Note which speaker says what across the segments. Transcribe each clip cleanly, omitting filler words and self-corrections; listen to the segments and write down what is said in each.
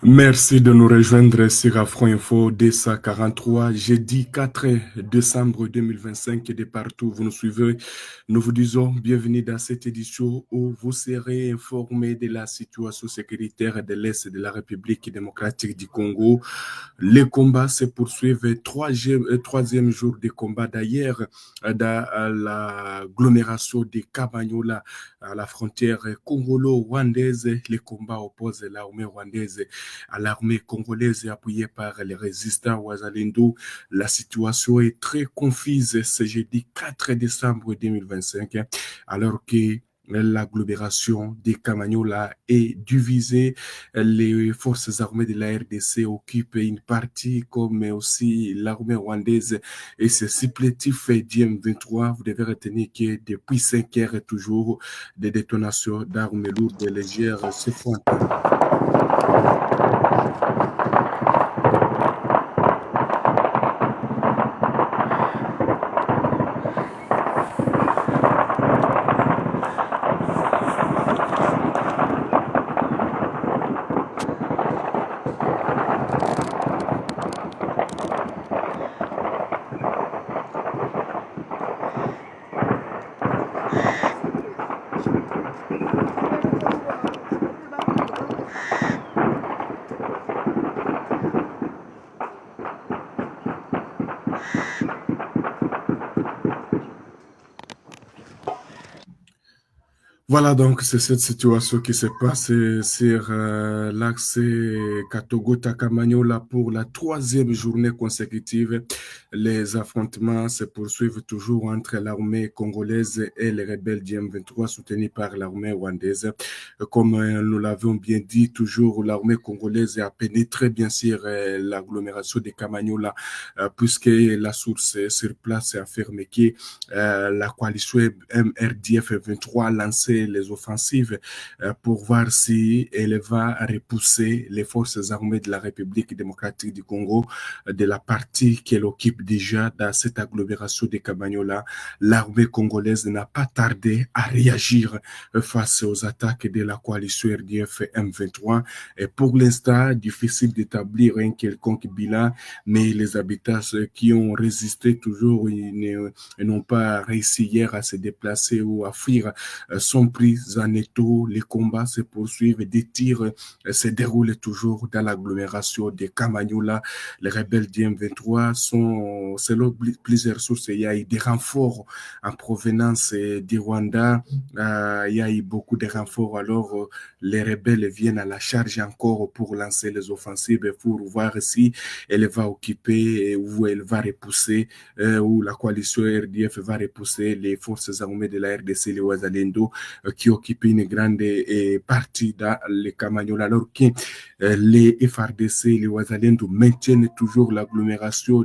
Speaker 1: Merci de nous rejoindre sur Afro Info DSA 43, jeudi 4 décembre 2025 et de partout où vous nous suivez. Nous vous disons bienvenue dans cette édition où vous serez informés de la situation sécuritaire de l'Est de la République démocratique du Congo. Les combats se poursuivent, troisième jour des combats d'ailleurs dans l'agglomération de Kamanyola à la frontière congolo-rwandaise. Les combats opposent l'armée rwandaise à l'armée congolaise appuyée par les résistants Ouazalendo. La situation est très confuse ce jeudi 4 décembre 2025, alors que l'agglomération des Kamanyola est divisée. Les forces armées de la RDC occupent une partie, comme aussi l'armée rwandaise et ses supplétifs d'IM23. Vous devez retenir que depuis 5 heures, toujours, des détonations d'armes lourdes et légères se font entendre. Voilà, donc c'est cette situation qui se passe sur l'axe Katogo-Takamanyola pour la troisième journée consécutive. Les affrontements se poursuivent toujours entre l'armée congolaise et les rebelles du M23 soutenus par l'armée rwandaise. Comme nous l'avons bien dit, toujours l'armée congolaise a pénétré bien sûr l'agglomération de Kamanyola puisque la source sur place a affirmé que la coalition MRDF 23 a lancé les offensives pour voir si elle va repousser les forces armées de la République démocratique du Congo de la partie qu'elle occupe déjà dans cette agglomération de Kamanyola. L'armée congolaise n'a pas tardé à réagir face aux attaques de la coalition RDF M23. Et pour l'instant, difficile d'établir un quelconque bilan, mais les habitants qui ont résisté toujours n'ont pas réussi hier à se déplacer ou à fuir sont pris en étau. Les combats se poursuivent, des tirs se déroulent toujours dans l'agglomération de Kamanyola. Les rebelles du M23 sont, selon plusieurs sources, il y a eu des renforts en provenance du Rwanda. Il y a eu beaucoup de renforts. Alors, les rebelles viennent à la charge encore pour lancer les offensives, pour voir si elle va occuper ou elle va repousser, où la coalition RDF va repousser les forces armées de la RDC, les Ouazalendo, qui occupent une grande partie dans les Kamanyola, alors que les FRDC, les Ouazalendo maintiennent toujours l'agglomération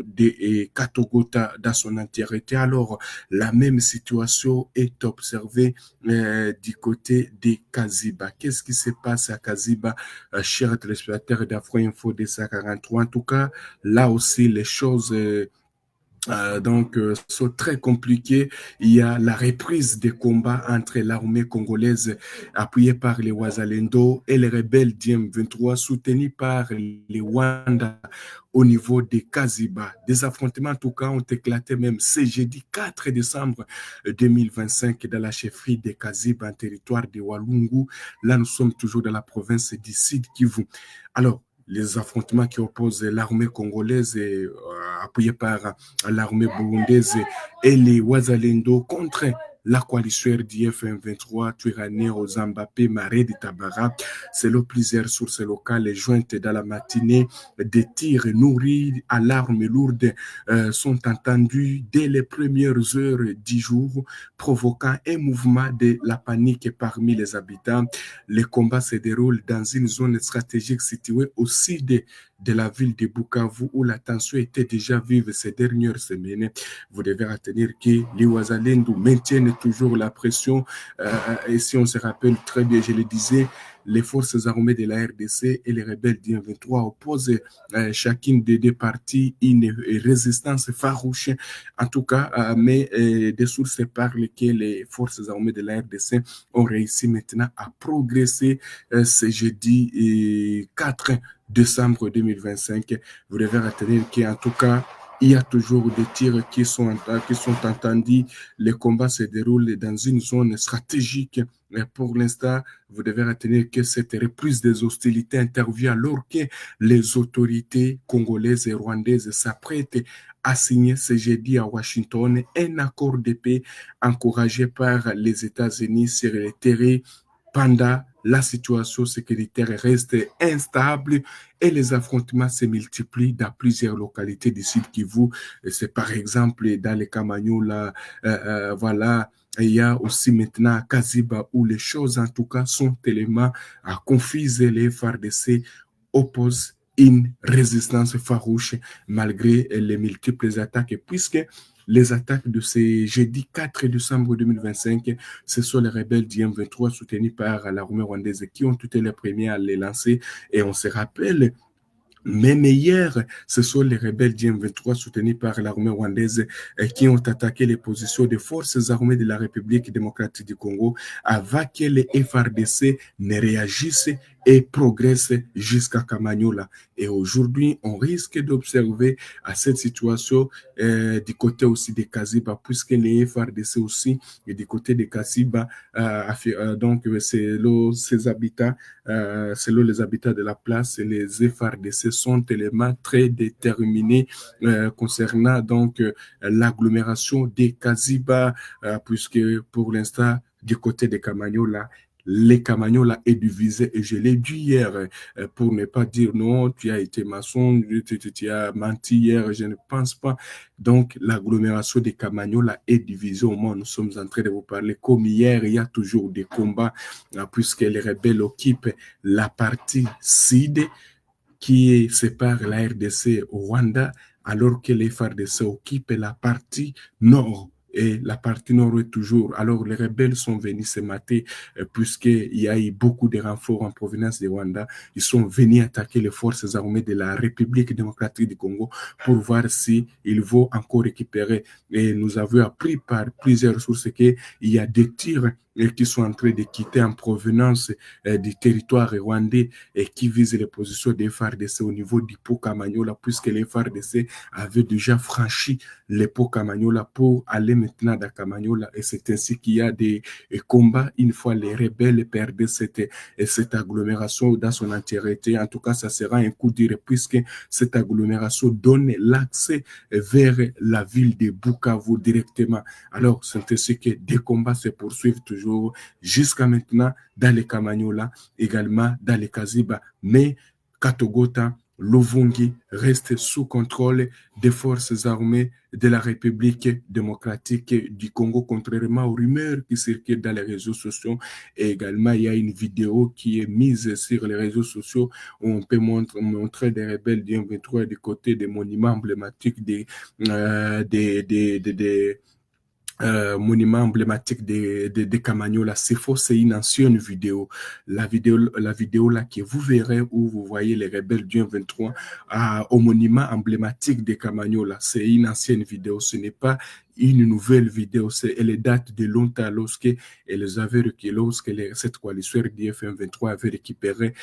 Speaker 1: de Katogota dans son entièreté. Alors, la même situation est observée du côté de Kaziba. Qu'est-ce qui se passe à Kaziba, chers téléspectateurs d'Afro Info DSA 43? En tout cas, là aussi, les choses sont très compliquées. Il y a la reprise des combats entre l'armée congolaise appuyée par les Ouazalendo et les rebelles d'IM23 soutenus par les Rwanda au niveau de Kaziba. Des affrontements, en tout cas, ont éclaté même ce jeudi 4 décembre 2025 dans la chefferie de Kaziba, en territoire de Walungu. Là, nous sommes toujours dans la province du Sud Kivu. Alors, les affrontements qui opposent l'armée congolaise appuyée par l'armée burundaise et les Ouazalendo contre la coalition RDF M23, Twirane, Zambapé, Marais de Tabara. Selon plusieurs sources locales jointes dans la matinée, des tirs nourris à l'arme lourde sont entendus dès les premières heures du jour, provoquant un mouvement de la panique parmi les habitants. Les combats se déroulent dans une zone stratégique située au sud de la ville de Bukavu où la tension était déjà vive ces dernières semaines. Vous devez retenir que les Ouazalendo maintiennent toujours la pression et si on se rappelle très bien, je le disais, les forces armées de la RDC et les rebelles du M23 opposent chacune des deux parties une résistance farouche, en tout cas, mais des sources parlent que les forces armées de la RDC ont réussi maintenant à progresser ce jeudi 4 décembre 2025. Vous devez retenir qu'en tout cas, il y a toujours des tirs qui sont entendus. Les combats se déroulent dans une zone stratégique. Mais pour l'instant, vous devez retenir que cette reprise des hostilités intervient alors que les autorités congolaises et rwandaises s'apprêtent à signer ce jeudi à Washington un accord de paix encouragé par les États-Unis sur le terrain pendant la situation sécuritaire reste instable et les affrontements se multiplient dans plusieurs localités du Sud Kivu. C'est par exemple dans les Kamanyola, voilà. Et il y a aussi maintenant Kaziba où les choses en tout cas sont tellement confuses. Les FARDC opposent une résistance farouche malgré les multiples attaques puisque les attaques de ce jeudi 4 décembre 2025, ce sont les rebelles du M23 soutenus par l'armée rwandaise qui ont été les premiers à les lancer. Et on se rappelle, même hier, ce sont les rebelles du M23 soutenus par l'armée rwandaise qui ont attaqué les positions des forces armées de la République démocratique du Congo avant que les FARDC ne réagissent et progressent jusqu'à Kamanyola. Et aujourd'hui, on risque d'observer à cette situation du côté aussi des Kaziba, puisque les FARDC aussi, et du côté des Kaziba, donc selon ces habitats, selon les habitats de la place, les FARDC sont éléments très déterminés concernant donc l'agglomération des Kaziba, puisque pour l'instant, du côté des Kamanyola, les Kamanyola est divisé et je l'ai dit hier pour ne pas dire non, tu as été maçon, tu as menti hier, je ne pense pas. Donc l'agglomération des Kamanyola est divisée au moins. Nous sommes en train de vous parler comme hier, il y a toujours des combats puisque les rebelles occupent la partie sud qui sépare la RDC au Rwanda, alors que les FARDC occupent la partie nord. Et la partie nord est toujours. Alors, les rebelles sont venus se mater, puisqu'il y a eu beaucoup de renforts en provenance du Rwanda. Ils sont venus attaquer les forces armées de la République démocratique du Congo pour voir si ils vont encore récupérer. Et nous avons appris par plusieurs sources qu'il y a des tirs qui sont en train de quitter en provenance du territoire rwandais et qui visent les positions des FARDC au niveau du pont Kamanyola, puisque les FARDC avaient déjà franchi les ponts Kamanyola pour aller maintenant dans Kamanyola. Et c'est ainsi qu'il y a des combats une fois les rebelles perdaient cette agglomération dans son entièreté. En tout cas, ça sera un coup dur puisque cette agglomération donne l'accès vers la ville de Bukavu directement. Alors, c'est ainsi que des combats se poursuivent toujours jusqu'à maintenant dans les Kamanyola, également dans les Kaziba. Mais Katogota, Luvungi reste sous contrôle des forces armées de la République démocratique du Congo, contrairement aux rumeurs qui circulent dans les réseaux sociaux. Et également, il y a une vidéo qui est mise sur les réseaux sociaux où on peut montrer des rebelles du M23 du côté des monuments emblématiques des monument emblématique de Kamanyola. C'est faux, c'est une ancienne vidéo. La vidéo là que vous verrez où vous voyez les rebelles du 23 au monument emblématique de Kamanyola. C'est une ancienne vidéo, ce n'est pas une nouvelle vidéo, elle date de longtemps lorsque cette coalition RDF 23 avait récupéré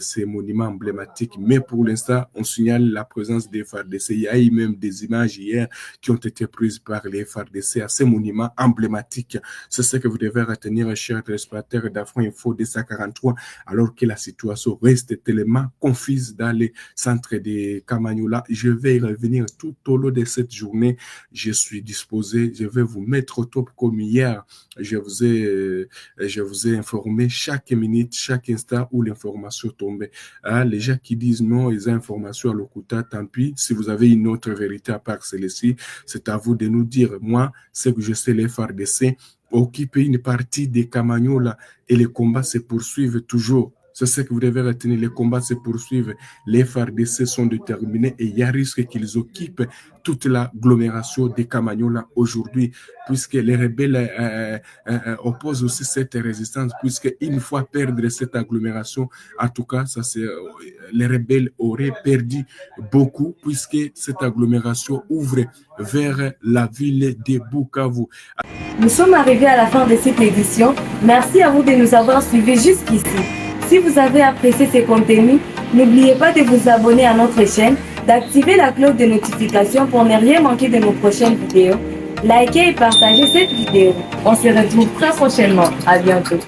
Speaker 1: ces monuments emblématiques. Mais pour l'instant, on signale la présence des FARDC. Il y a eu même des images hier qui ont été prises par les FARDC à ces monuments emblématiques. C'est ce que vous devez retenir, chers téléspectateurs d'Afro Info 243, alors que la situation reste tellement confuse dans les centres de Kamanyola. Je vais y revenir tout au long de cette journée. Je suis disposé, je vais vous mettre au top comme hier. Je vous ai informé chaque minute, chaque instant où l'information tombait. Les gens qui disent non, ils ont information à l'Okuta, tant pis. Si vous avez une autre vérité à part celle-ci, c'est à vous de nous dire. Moi, ce que je sais, les FARDC occupent une partie des Kamanyola et les combats se poursuivent toujours. C'est ce que vous devez retenir. Les combats se poursuivent. Les FARDC sont déterminés et il y a risque qu'ils occupent toute l'agglomération de Kamanyola aujourd'hui, puisque les rebelles opposent aussi cette résistance, puisque une fois perdre cette agglomération, en tout cas, les rebelles auraient perdu beaucoup, puisque cette agglomération ouvre vers la ville de Bukavu.
Speaker 2: Nous sommes arrivés à la fin de cette édition. Merci à vous de nous avoir suivis jusqu'ici. Si vous avez apprécié ces contenus, n'oubliez pas de vous abonner à notre chaîne, d'activer la cloche de notification pour ne rien manquer de nos prochaines vidéos. Likez et partagez cette vidéo. On se retrouve très prochainement. À bientôt.